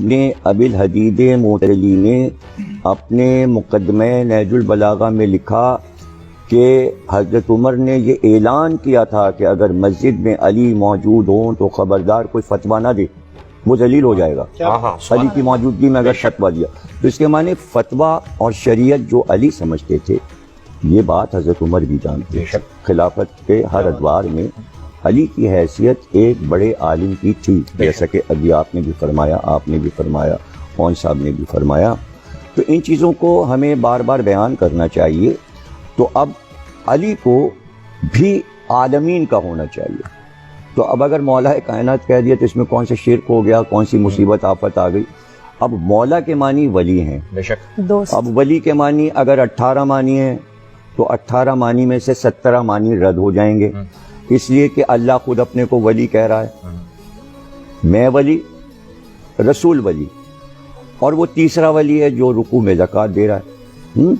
ابن ابی الحدید معتزلی نے اپنے مقدمہ نہج البلاغہ میں لکھا کہ حضرت عمر نے یہ اعلان کیا تھا کہ اگر مسجد میں علی موجود ہوں تو خبردار کوئی فتویٰ نہ دے، وہ ذلیل ہو جائے گا۔ علی کی موجودگی میں اگر فتویٰ دیا تو اس کے معنی فتویٰ اور شریعت جو علی سمجھتے تھے، یہ بات حضرت عمر بھی جانتے ہیں۔ خلافت کے ہر ادوار میں علی کی حیثیت ایک بڑے عالم کی تھی، جیسا کہ ابھی آپ نے بھی فرمایا، کون صاحب نے بھی فرمایا۔ تو ان چیزوں کو ہمیں بار بار بیان کرنا چاہیے۔ تو اب علی کو بھی عالمین کا ہونا چاہیے۔ تو اب اگر مولا کائنات کہہ دیا تو اس میں کون سے شرک ہو گیا، کون سی مصیبت آفت آ گئی؟ اب مولا کے معنی ولی ہیں، اب ولی کے معنی اگر 18 معنی ہیں تو 18 معنی میں سے 17 معنی رد ہو جائیں گے، اس لیے کہ اللہ خود اپنے کو ولی کہہ رہا ہے، میں ولی، رسول ولی، اور وہ تیسرا ولی ہے جو رکوع میں زکوٰۃ دے رہا ہے۔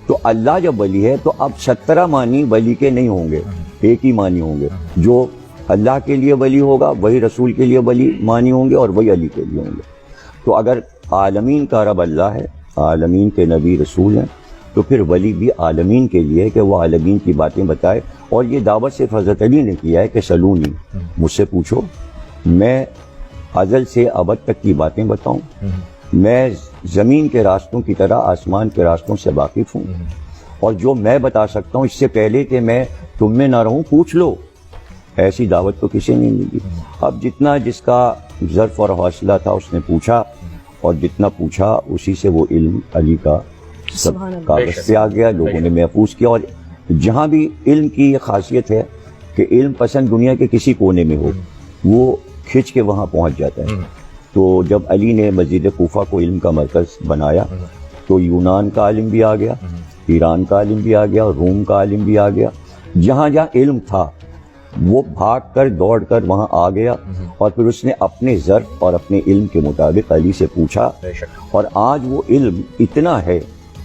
تو اللہ جب ولی ہے تو اب 17 معنی ولی کے نہیں ہوں گے، ایک ہی معنی ہوں گے۔ جو اللہ کے لیے ولی ہوگا وہی رسول کے لیے ولی معنی ہوں گے اور وہی علی کے لیے ہوں گے۔ تو اگر عالمین کا رب اللہ ہے، عالمین کے نبی رسول ہیں، تو پھر ولی بھی عالمین کے لیے کہ وہ عالمین کی باتیں بتائے۔ اور یہ دعوت صرف حضرت علی نے کیا ہے کہ سلونی، مجھ سے پوچھو، میں ازل سے ابد تک کی باتیں بتاؤں، میں زمین کے راستوں کی طرح آسمان کے راستوں سے واقف ہوں، اور جو میں بتا سکتا ہوں اس سے پہلے کہ میں تم میں نہ رہوں پوچھ لو۔ ایسی دعوت تو کسی نے نہیں دی۔ اب جتنا جس کا ظرف اور حوصلہ تھا اس نے پوچھا، اور جتنا پوچھا اسی سے وہ علم علی کا سب کاغذ سے آ گیا، لوگوں نے محفوظ کیا۔ اور جہاں بھی علم کی یہ خاصیت ہے کہ علم پسند دنیا کے کسی کونے میں ہو، وہ کھنچ کے وہاں پہنچ جاتا ہے۔ تو جب علی نے مسجد کوفہ کو علم کا مرکز بنایا تو یونان کا عالم بھی آ گیا، ایران کا عالم بھی آ گیا، روم کا عالم بھی آ گیا۔ جہاں جہاں علم تھا وہ بھاگ کر دوڑ کر وہاں آ گیا، اور پھر اس نے اپنے ظرف اور اپنے علم کے مطابق علی سے پوچھا۔ اور آج وہ علم اتنا ہے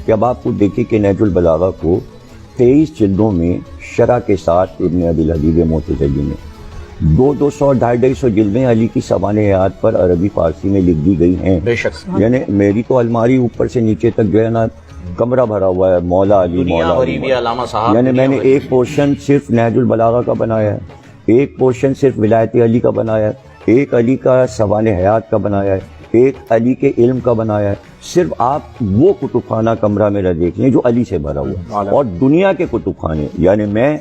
کہ اب آپ کو دیکھیں کہ نہج البلاغہ کو 23 جلدوں میں شرح کے ساتھ ابن ابی الحدید معتزلی میں 200-250 جلدیں علی کی سوانح حیات پر عربی فارسی میں لکھ دی گئی ہیں۔ یعنی میری تو الماری اوپر سے نیچے تک جو ہے نا کمرہ بھرا ہوا ہے مولا علی، مولا علی۔ یعنی میں نے ایک پورشن صرف نہج البلاغہ کا بنایا ہے، ایک پورشن صرف ولایت علی کا بنایا ہے، ایک علی کا سوانح حیات کا بنایا ہے، ایک علی کے علم کا بنایا ہے۔ صرف آپ وہ کتب خانہ کمرہ میرا دیکھ لیں جو علی سے بھرا ہوا ہے۔ اور دنیا کے کتب خانے، یعنی میں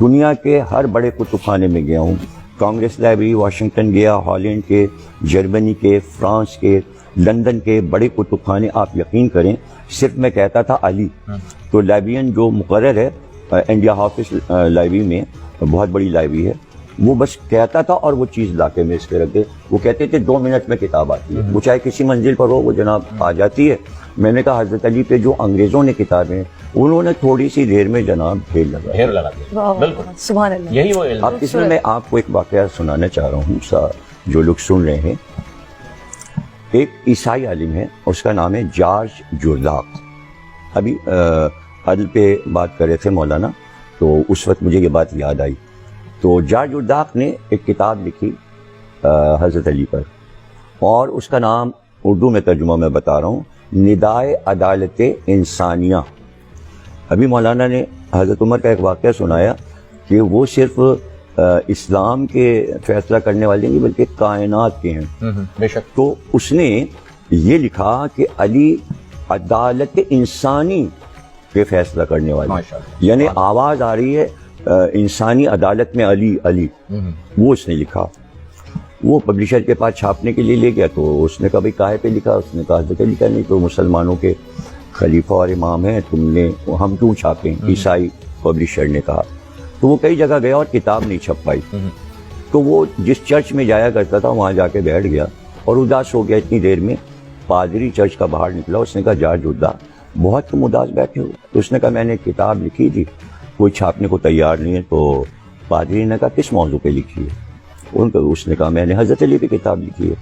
دنیا کے ہر بڑے کتب خانے میں گیا ہوں، کانگریس لائبریری واشنگٹن گیا، ہالینڈ کے، جرمنی کے، فرانس کے، لندن کے بڑے کتب خانے، آپ یقین کریں صرف میں کہتا تھا علی، تو لائبریرین جو مقرر ہے انڈیا ہاؤس لائبریری میں، بہت بڑی لائبریری ہے، وہ بس کہتا تھا اور وہ چیز لا کے میز پہ رکھ دے۔ وہ کہتے تھے 2 منٹ میں کتاب آتی ہے، وہ چاہے کسی منزل پر ہو وہ جناب آ جاتی ہے۔ میں نے کہا حضرت علی پہ جو انگریزوں نے کتابیں، انہوں نے تھوڑی سی دیر میں جناب ڈھیر لگا دیا۔ بالکل سبحان اللہ، یہی وہ علم۔ اب اس میں آپ کو ایک واقعہ سنانا چاہ رہا ہوں، جو لوگ سن رہے ہیں۔ ایک عیسائی عالم ہے، اس کا نام ہے جارج جرداق۔ ابھی عدل پہ بات کر رہے تھے مولانا، تو اس وقت مجھے یہ بات یاد آئی۔ تو جارج جرداق نے ایک کتاب لکھی حضرت علی پر، اور اس کا نام اردو میں ترجمہ میں بتا رہا ہوں، ندائے عدالت انسانیہ۔ ابھی مولانا نے حضرت عمر کا ایک واقعہ سنایا کہ وہ صرف اسلام کے فیصلہ کرنے والے نہیں بلکہ کائنات کے ہیں۔ بے شک۔ تو اس نے یہ لکھا کہ علی عدالت انسانی کے فیصلہ کرنے والے، یعنی آواز آ رہی ہے انسانی عدالت میں علی علی، وہ اس نے لکھا۔ وہ پبلشر کے پاس چھاپنے کے لیے لے گیا، تو اس نے کہا بھائی کاہے پہ لکھا؟ اس نے کہا حضرت علی کا نہیں تو مسلمانوں کے خلیفہ اور امام ہیں، ہم کیوں چھاپیں؟ عیسائی پبلشر نے کہا۔ تو وہ کئی جگہ گیا اور کتاب نہیں چھپ پائی۔ تو وہ جس چرچ میں جایا کرتا تھا وہاں جا کے بیٹھ گیا اور اداس ہو گیا۔ اتنی دیر میں پادری چرچ کا باہر نکلا، اس نے کہا جارج جرداق بہت تم اداس بیٹھے ہو۔ تو اس نے کہا میں نے کتاب لکھی تھی، کوئی چھاپنے کو تیار نہیں ہے۔ تو پادری نے کہا کس موضوع پہ لکھی ہے؟ اس نے کہا میں نے حضرت علی پہ کتاب لکھی ہے۔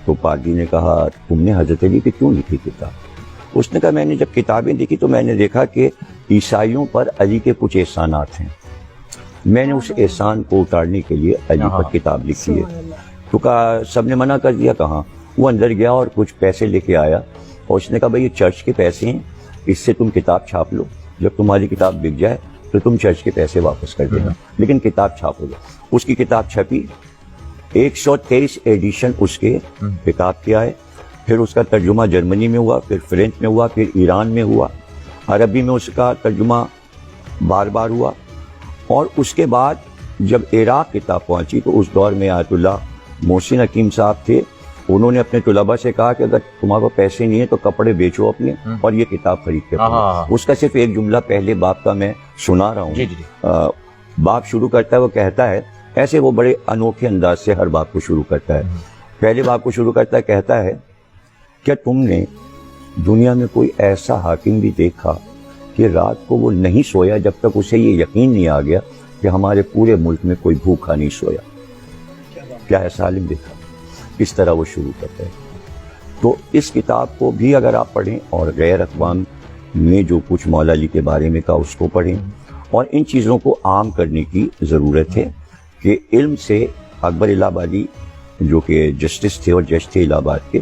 تو پادری نے کہا تم نے حضرت علی پہ کیوں لکھی کتاب؟ اس نے کہا میں نے جب کتابیں دیکھی تو میں نے دیکھا کہ عیسائیوں پر علی کے کچھ احسانات ہیں، میں نے اس احسان کو اتارنے کے لیے علی پر کتاب لکھی ہے۔ تو کہا سب نے منع کر دیا؟ کہاں؟ وہ اندر گیا اور کچھ پیسے لے کے آیا اور اس نے کہا بھائی یہ چرچ کے پیسے ہیں، اس سے تم کتاب چھاپ لو، جب تمہاری کتاب بک جائے تو تم چرچ کے پیسے واپس کر دینا، لیکن کتاب چھاپو گے۔ اس کی کتاب چھپی، 123 ایڈیشن اس کے کتاب کے آئے، پھر اس کا ترجمہ جرمنی میں ہوا، پھر فرینچ میں ہوا، پھر ایران میں ہوا، عربی میں اس کا ترجمہ بار بار ہوا، اور اس کے بعد جب عراق کتاب پہنچی تو اس دور میں آیت اللہ محسن حکیم صاحب تھے، انہوں نے اپنے طلباء سے کہا کہ اگر تمہارے کو پیسے نہیں ہیں تو کپڑے بیچو اپنے اور یہ کتاب خرید کے پڑھو۔ اس کا صرف ایک جملہ پہلے باب کا میں سنا رہا ہوں۔ باب شروع کرتا ہے، وہ کہتا ہے، ایسے وہ بڑے انوکھے انداز سے ہر باب کو شروع کرتا ہے، پہلے باب کو شروع کرتا ہے، کہتا ہے کیا تم نے دنیا میں کوئی ایسا حاکم بھی دیکھا کہ رات کو وہ نہیں سویا جب تک اسے یہ یقین نہیں آ گیا کہ ہمارے پورے ملک میں کوئی بھوکا نہیں سویا؟ کیا ایسا عالم دیکھا؟ اس طرح وہ شروع کرتا ہے۔ تو اس کتاب کو بھی اگر آپ پڑھیں اور غیر اقوام میں جو کچھ مولا علی کے بارے میں کہا اس کو پڑھیں، اور ان چیزوں کو عام کرنے کی ضرورت ہے کہ علم سے اکبر الہ آبادی جو کہ جسٹس تھے اور جج تھے الہ آباد کے،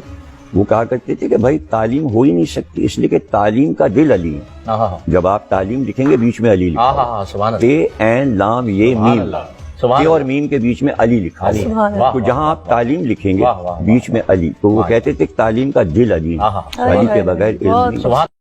وہ کہا کرتے تھے کہ بھائی تعلیم ہو ہی نہیں سکتی اس لیے کہ تعلیم کا دل علی ہے۔ جب آپ تعلیم لکھیں گے بیچ میں علی لکھا ہے، اے این لام یہ میم، اے اور میم کے بیچ میں علی لکھا ہے، تو جہاں آپ تعلیم لکھیں گے بیچ میں علی، تو وہ کہتے تھے کہ تعلیم کا دل علی ہے، علی کے بغیر علم نہیں۔